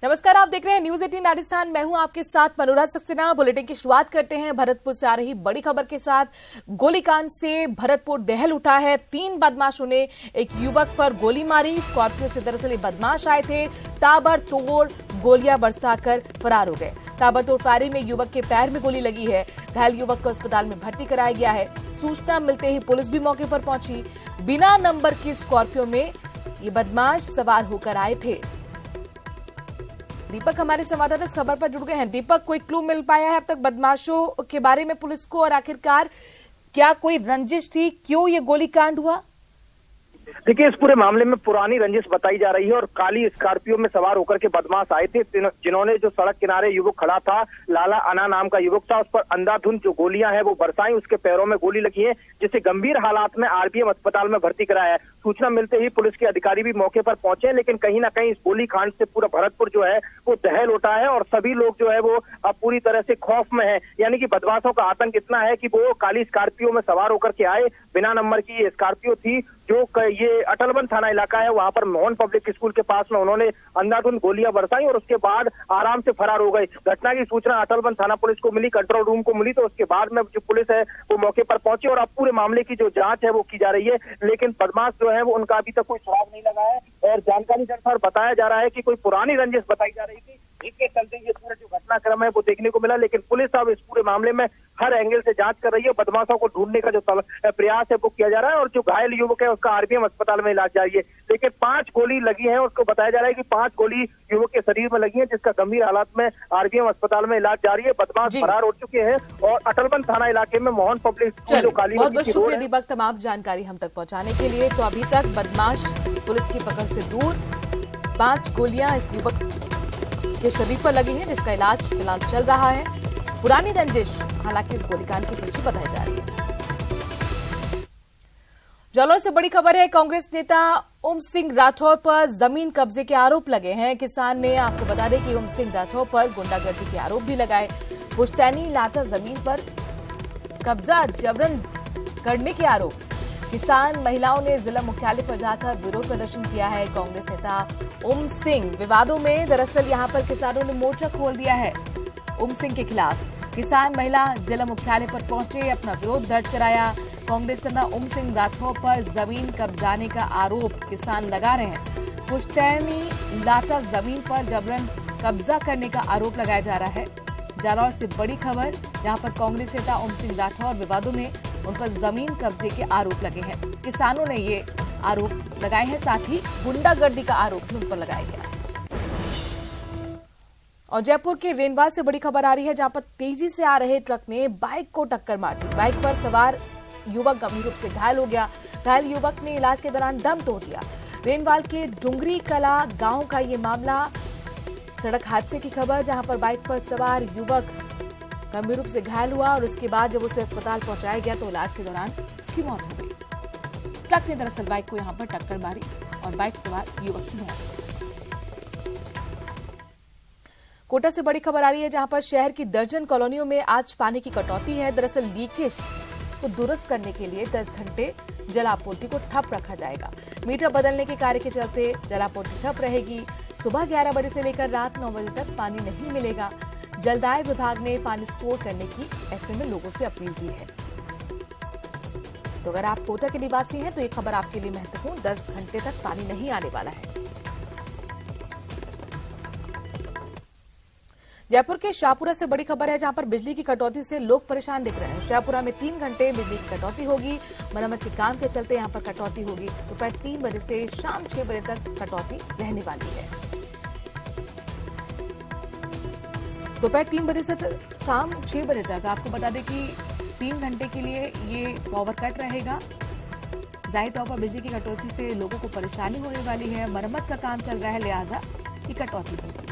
नमस्कार, आप देख रहे हैं न्यूज 18 राजस्थान। मैं हूं आपके साथ मनोराज सक्सेना। बुलेटिन की शुरुआत करते हैं भरतपुर से आ रही बड़ी खबर के साथ। गोलीकांड से भरतपुर दहल उठा है। 3 बदमाशों ने एक युवक पर गोली मारी। स्कॉर्पियो से दरअसल ये बदमाश आए थे, ताबड़तोड़ गोलियां बरसाकर फरार हो गए। ताबड़तोड़ फायरिंग में युवक के पैर में गोली लगी है। घायल युवक को अस्पताल में भर्ती कराया गया है। सूचना मिलते ही पुलिस भी मौके पर पहुंची। बिना नंबर की स्कॉर्पियो में ये बदमाश सवार होकर आए थे। दीपक हमारे संवाददाता इस खबर पर जुड़ गए हैं। दीपक, कोई क्लू मिल पाया है अब तक बदमाशों के बारे में पुलिस को, और आखिरकार क्या कोई रंजिश थी, क्यों ये गोलीकांड हुआ? देखिए, इस पूरे मामले में पुरानी रंजिश बताई जा रही है और काली स्कॉर्पियो में सवार होकर के बदमाश आए थे, जिन्होंने जो सड़क किनारे युवक खड़ा था, लाला अना नाम का युवक था, उस पर अंधाधुंध जो गोलियां हैं वो बरसाई। उसके पैरों में गोली लगी है, जिसे गंभीर हालात में आरबीएम अस्पताल में भर्ती कराया है। सूचना मिलते ही पुलिस के अधिकारी भी मौके पर पहुंचे, लेकिन कहीं ना कहीं इस गोलीकांड से पूरा भरतपुर जो है वो दहल उठा है और सभी लोग जो है वो अब पूरी तरह से खौफ में है। यानी कि बदमाशों का आतंक इतना है कि वो काली स्कॉर्पियो में सवार होकर के आए। बिना नंबर की ये स्कॉर्पियो थी, जो ये अटलबंद थाना इलाका है, वहां पर मोहन पब्लिक स्कूल के पास में उन्होंने अंधाधुंध गोलियां बरसाई और उसके बाद आराम से फरार हो गए। घटना की सूचना अटलबंद थाना पुलिस को मिली, कंट्रोल रूम को मिली, तो उसके बाद में जो पुलिस है वो मौके पर पहुंची और अब पूरे मामले की जो जांच है वो की जा रही है। लेकिन बदमाश जो है वो उनका अभी तक कोई सुराग नहीं लगा है और जानकारी के अनुसार बताया जा रहा है कि कोई पुरानी रंजिश बताई जा रही थी, जिसके चलते ये पूरा जो घटनाक्रम है वो देखने को मिला। लेकिन पुलिस अब इस पूरे मामले में हर एंगल से जांच कर रही है। बदमाशों को ढूंढने का जो प्रयास है वो किया जा रहा है और जो घायल युवक है उसका आरबीएम अस्पताल में इलाज जारी है। लेकिन 5 गोली लगी है, उसको बताया जा रहा है कि 5 गोली युवक के शरीर में लगी है, जिसका गंभीर हालात में आरबीएम अस्पताल में इलाज जारी है। बदमाश फरार हो चुके हैं और अटलबंद थाना इलाके में मोहन पब्लिक स्कूल जो काली बहुत बहुत शुक्रिया दीपक तमाम जानकारी हम तक पहुंचाने के लिए। तो अभी तक बदमाश पुलिस की पकड़ से दूर। 5 गोलियां इस युवक के शरीर पर लगी है, जिसका इलाज फिलहाल चल रहा है। पुरानी रंजिश हालांकि इस गोलीकांड के पीछे बताई जा रही है। जालौर से बड़ी खबर है। कांग्रेस नेता ओम सिंह राठौर पर जमीन कब्जे के आरोप लगे हैं। किसान ने आपको बता दें कि ओम सिंह राठौर पर गुंडागर्दी के आरोप भी लगाए। पुश्तैनी लाटा जमीन पर कब्जा जबरन करने के आरोप। किसान महिलाओं ने जिला मुख्यालय पर जाकर विरोध प्रदर्शन किया है। कांग्रेस नेता ओम सिंह विवादों में दरअसल यहां पर किसानों ने मोर्चा खोल दिया है। ओम सिंह के खिलाफ किसान महिला जिला मुख्यालय पर पहुंचे, अपना विरोध दर्ज कराया। कांग्रेस नेता ओम सिंह राठौर पर जमीन कब्जाने का आरोप किसान लगा रहे हैं। पुश्तैनी लाटा जमीन पर जबरन कब्जा करने का आरोप लगाया जा रहा है। जालौर से बड़ी खबर, जहां पर कांग्रेस नेता ओम सिंह राठौर विवादों में उन पर जमीन कब्जे के आरोप लगे हैं। किसानों ने ये आरोप लगाए हैं, साथ ही गुंडागर्दी का आरोप भी उन पर लगाया गया। और जयपुर के रेनवाल से बड़ी खबर आ रही है, जहां पर तेजी से आ रहे ट्रक ने बाइक को टक्कर मार दी। बाइक पर सवार युवक गंभीर रूप से घायल हो गया। घायल युवक ने इलाज के दौरान दम तोड़ दिया। रेनवाल के डुंगरी कला गांव का ये मामला, सड़क हादसे की खबर, जहां पर बाइक पर सवार युवक गंभीर रूप से घायल हुआ और उसके बाद जब उसे अस्पताल पहुंचाया गया तो इलाज के दौरान उसकी मौत हो गई। ट्रक ने दरअसल बाइक को यहां पर टक्कर मारी और बाइक सवार युवक की मौत हो गई। कोटा से बड़ी खबर आ रही है, जहां पर शहर की दर्जन कॉलोनियों में आज पानी की कटौती है। दरअसल लीकेज को दुरुस्त करने के लिए 10 घंटे जलापूर्ति को ठप रखा जाएगा। मीटर बदलने के कार्य के चलते जलापूर्ति ठप रहेगी। सुबह 11 बजे से लेकर रात 9 बजे तक पानी नहीं मिलेगा। जलदाय विभाग ने पानी स्टोर करने की ऐसे में लोगों से अपील की है। तो अगर आप कोटा के निवासी हैं तो ये खबर आपके लिए महत्वपूर्ण, 10 घंटे तक पानी नहीं आने वाला है। जयपुर के शाहपुरा से बड़ी खबर है, जहां पर बिजली की कटौती से लोग परेशान दिख रहे हैं। शाहपुरा में 3 घंटे बिजली की कटौती होगी। मरम्मत के काम के चलते यहां पर कटौती होगी। दोपहर 3 बजे से शाम 6 बजे तक कटौती रहने वाली है। दोपहर 3 बजे से शाम 6 बजे तक आपको बता दें कि 3 घंटे के लिए ये पावर कट रहेगा। जाहिर तौर पर बिजली की कटौती से लोगों को परेशानी होने वाली है। मरम्मत का काम चल रहा है, लिहाजा ये कटौती होगी।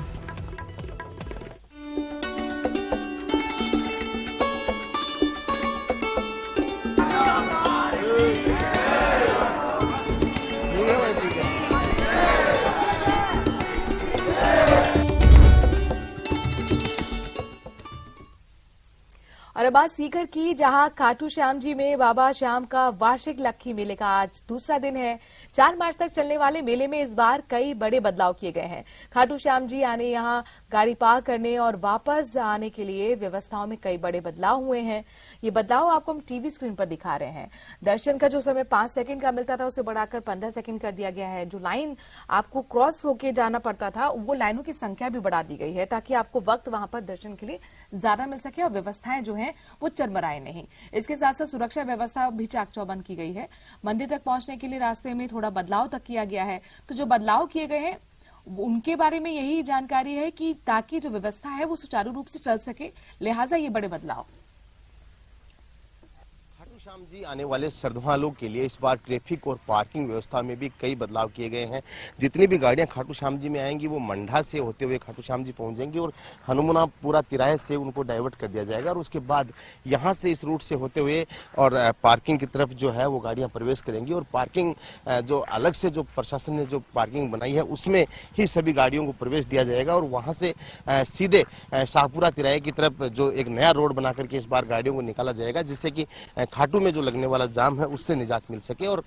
और और अब बात सीकर की, जहां खाटू श्याम जी में बाबा श्याम का वार्षिक लक्खी मेले का आज दूसरा दिन है। 4 मार्च तक चलने वाले मेले में इस बार कई बड़े बदलाव किए गए हैं। खाटू श्याम जी आने, यहां गाड़ी पार्क करने और वापस आने के लिए व्यवस्थाओं में कई बड़े बदलाव हुए हैं। ये बदलाव आपको हम टीवी स्क्रीन पर दिखा रहे हैं। दर्शन का जो समय 5 सेकंड का मिलता था, उसे बढ़ाकर 15 सेकंड कर दिया गया है। जो लाइन आपको क्रॉस होके जाना पड़ता था, वो लाइनों की संख्या भी बढ़ा दी गई है, ताकि आपको वक्त वहां पर दर्शन के लिए ज्यादा मिल सके और व्यवस्थाएं जो हैं वो चरमराए नहीं। इसके साथ साथ सुरक्षा व्यवस्था भी चाक चौबंद की गई है। मंदिर तक पहुंचने के लिए रास्ते में थोड़ा बदलाव तक किया गया है। तो जो बदलाव किए गए हैं उनके बारे में यही जानकारी है कि ताकि जो व्यवस्था है वो सुचारू रूप से चल सके, लिहाजा ये बड़े बदलाव। श्याम जी आने वाले श्रद्धालुओं के लिए इस बार ट्रैफिक और पार्किंग व्यवस्था में भी कई बदलाव किए गए हैं। जितनी भी गाड़ियां खाटू श्याम जी में आएंगी वो मंडा से होते हुए खाटू श्याम जी पहुंचेंगी और हनुमानपुरा तिराहे से उनको डाइवर्ट कर दिया जाएगा और उसके बाद यहां से इस रूट से होते हुए और पार्किंग की तरफ जो है वो गाड़ियां प्रवेश करेंगी और पार्किंग जो अलग से जो प्रशासन ने जो पार्किंग बनाई है उसमें ही सभी गाड़ियों को प्रवेश दिया जाएगा और वहां से सीधे शाहपुरा तिराहे की तरफ जो एक नया रोड बना करके इस बार गाड़ियों को निकाला जाएगा, जिससे कि खाटू में जो लगने वाला जाम है उससे निजात मिल सके। और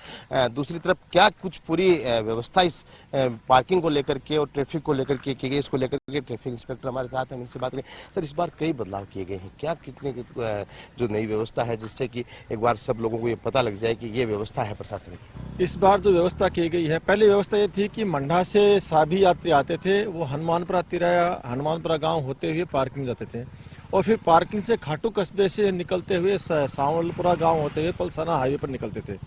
दूसरी तरफ क्या कुछ पूरी व्यवस्था इस पार्किंग को लेकर के और ट्रैफिक को लेकर के की गई, इसको लेकर के ट्रैफिक इंस्पेक्टर हमारे साथ हैं, इनसे बात करें। सर, इस बार कई बदलाव किए गए हैं, क्या कितने जो नई व्यवस्था है जिससे कि एक बार सब लोगों को ये पता लग जाए कि ये व्यवस्था है प्रशासन की? इस बार जो व्यवस्था की गई है, पहली व्यवस्था ये थी कि मंडा से सभी यात्री आते थे, वो हनुमानपुरा तिराया, हनुमानपुरा गांव होते हुए पार्किंग जाते थे और फिर पार्किंग से खाटू कस्बे से निकलते हुए सांवलपुरा गांव होते हुए पलसाना हाईवे पर निकलते थे।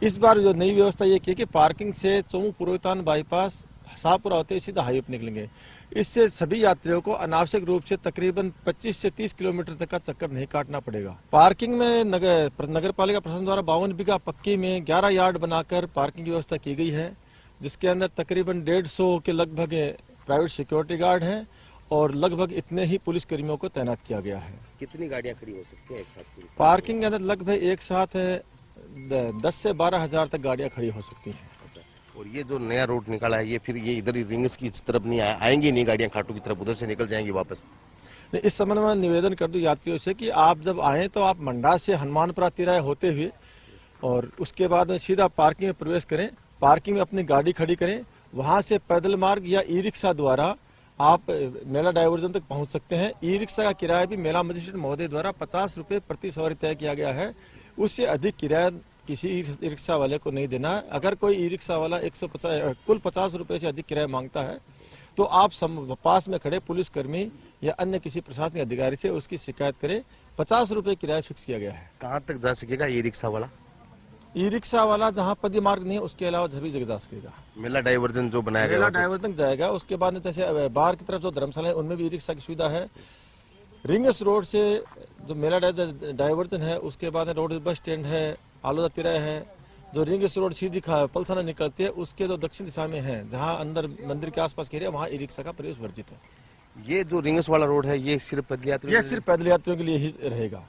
इस बार जो नई व्यवस्था ये की कि पार्किंग से चौमू पूर्वतान बाईपास शाहपुरा होते हुए सीधा हाईवे पर निकलेंगे। इससे सभी यात्रियों को अनावश्यक रूप से तकरीबन 25 से 30 किलोमीटर तक का चक्कर नहीं काटना पड़ेगा। पार्किंग में नगर पालिका प्रशासन द्वारा 52 बीघा पक्की में 11 यार्ड बनाकर पार्किंग की व्यवस्था की गई है, जिसके अंदर तकरीबन 150 के लगभग प्राइवेट सिक्योरिटी गार्ड हैं और लगभग इतने ही पुलिस कर्मियों को तैनात किया गया है। कितनी गाड़ियां खड़ी हो सकती हैं एक साथ? पार्किंग के अंदर लगभग एक साथ 10 से 12 हजार तक गाड़ियां खड़ी हो सकती हैं। और ये जो नया रूट निकाला है, ये फिर ये इधर ही रिंग्स की तरफ नहीं आएंगी, नहीं गाड़ियां खाटू की तरफ उधर से निकल जाएंगी वापस? इस संबंध में निवेदन कर दूं यात्रियों से कि आप जब आए तो आप मंडा से हनुमानपुरा तिराहे होते हुए और उसके बाद में सीधा पार्किंग में प्रवेश करें, पार्किंग में अपनी गाड़ी खड़ी करें, वहां से पैदल मार्ग या ई रिक्शा द्वारा आप मेला डायवर्जन तक पहुंच सकते हैं। ई रिक्शा का किराया भी मेला मजिस्ट्रेट महोदय द्वारा 50 रुपए प्रति सवारी तय किया गया है। उससे अधिक किराया किसी ई रिक्शा वाले को नहीं देना है। अगर कोई ई रिक्शा वाला 150 कुल 50 रुपए से अधिक किराया मांगता है तो आप पास में खड़े पुलिसकर्मी या अन्य किसी प्रशासनिक अधिकारी से उसकी शिकायत करें। 50 रुपए किराया फिक्स किया गया है। कहाँ तक जा सकेगा ई रिक्शा वाला? ई रिक्शा वाला जहाँ पद मार्ग नहीं है उसके अलावा सभी जगह जा सकेगा। मेला डायवर्जन जो बनाया गया, मेला डायवर्जन जाएगा। उसके बाद जैसे बाहर की तरफ जो धर्मशाला है उनमें भी ई रिक्शा की सुविधा है। रिंगस रोड से जो मेला डायवर्जन है उसके बाद रोड बस स्टैंड है, आलोदा तिराहा है, जो रिंगस रोड सीधी पलसाना निकलती है उसके जो दक्षिण दिशा में है, जहाँ अंदर मंदिर के आसपास के एरिया, वहाँ ई रिक्शा का प्रवेश वर्जित है। ये जो रिंगस वाला रोड है ये सिर्फ पैदल यात्रियों, ये सिर्फ पैदल यात्रियों के लिए ही रहेगा।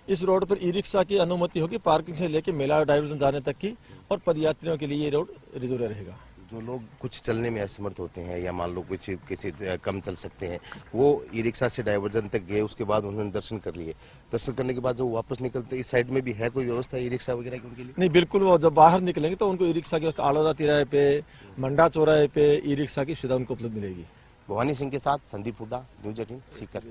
इस रोड पर ई रिक्शा की अनुमति होगी पार्किंग से लेकर मेला डायवर्जन जाने तक की, और पदयात्रियों के लिए ये रोड रिजर्व रहेगा। जो लोग कुछ चलने में असमर्थ होते हैं या मान लो कुछ किसी कम चल सकते हैं, वो ई रिक्शा से डायवर्जन तक गए, उसके बाद उन्होंने दर्शन कर लिए, दर्शन करने के बाद जो वापस निकलते इस साइड में भी है कोई व्यवस्था ई रिक्शा वगैरह की उनके लिए? नहीं, बिल्कुल। वो जब बाहर निकलेंगे तो उनको ई रिक्शा की व्यवस्था आलोदा तिराहे पे, मंडा चौराहे पे ई रिक्शा की सुविधा उनको उपलब्ध मिलेगी। भवानी सिंह के साथ संदीप हुड्डा, न्यूज़ 18 सीकर।